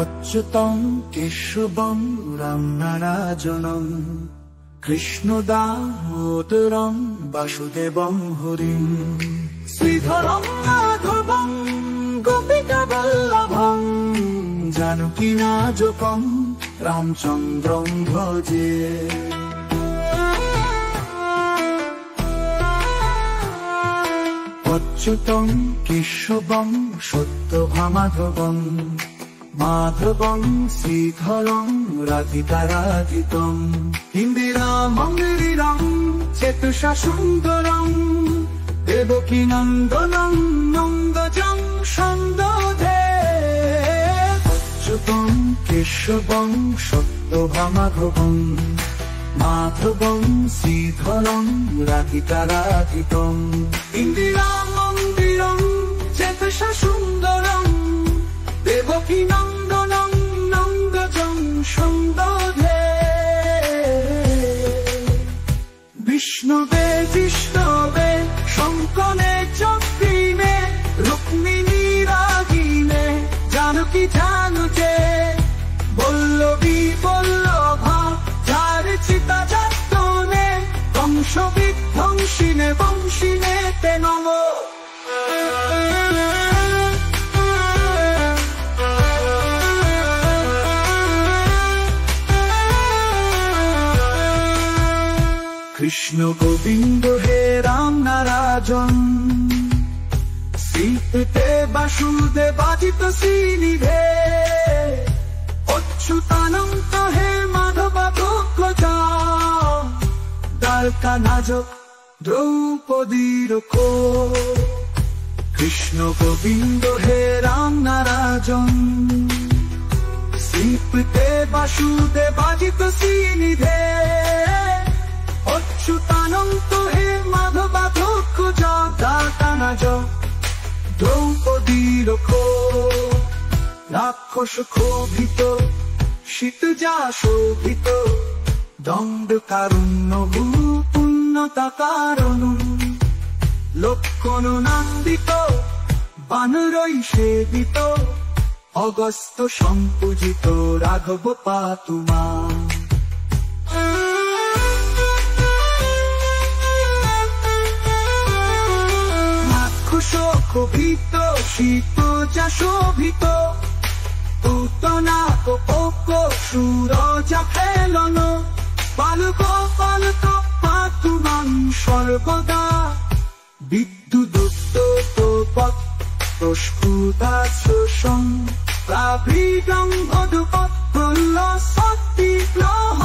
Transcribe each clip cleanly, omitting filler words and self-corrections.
অচ্যুতং কেশবং রামনারায়ণং কৃষ্ণদামোদরং বাসুদেবং হরিং শ্রীধরং মাধবং গোপিকাবল্লভং জানকীনায়কং রামচন্দ্রং ভজে। অচ্যুতং কেশবং সত্যভামাধবং মাধবং শ্রীধরং রাধিকারাধিতং ইন্দিরামং গিরিরং চেতুষা সুন্দরং দেবকী নন্দনং নন্দজং সন্দধে। অচ্যুতং কেশবং সত্যভামাধবং মাধবং শ্রীধরং রাধিকারাধিতং ইন্দিরামং গিরিরং চেতুষা সুন্দরং দেবকী নন্দনং নন্দজং সন্দধে। বিষ্ণুবে বিষ্ণবে শঙ্কনে চক্রিণে রুক্মিণী রাগিণে জানকী জানুজে বল্লভী বল্লভা যার চিতা যাতনে কংস বিধ্বংসিনে বংশিনে তে নমো। কৃষ্ণ গোবিন্দ হে রাম নারায়ণ শ্রীপতে বাসুদেবাজিত শ্রীনিধে অচ্যুতানন্ত হে মাধব ভোক্তা দ্বারকা নাজক দ্রৌপদীর কো। কৃষ্ণ গোবিন্দ হে রাম নারায়ণ শ্রীপতে বাসুদেবাজিত শ্রীনিধে অচ্যুতানন্ত হে মাধব ভোক্তা দ্বারকা নাজক দ্রৌপদীর কো। রাক্ষস ক্ষোভিত শীতজা শোভিত দণ্ড কারুণ্য পুণ্যতা কারণ লক্ষণ নন্দিত বানরই সেবিত অগস্ত্য সম্পূজিত রাঘব পাতুমা। শোভিত শীত যা শোভিত পুতনা কোপ সুরজা খেলন পালক পালক পাতুমাং সর্বদা বিদ্যুদুক্ত প্রস্ফুটা শোষং প্রাভৃগং মধুপৎ প্রল শক্তি গ্রহ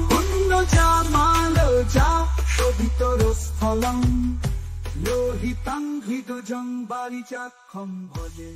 পুণ্য যা মাল যা শোভিত স্থলং লোহিতাং হৃদজং বারিজাক্ষং ভজে।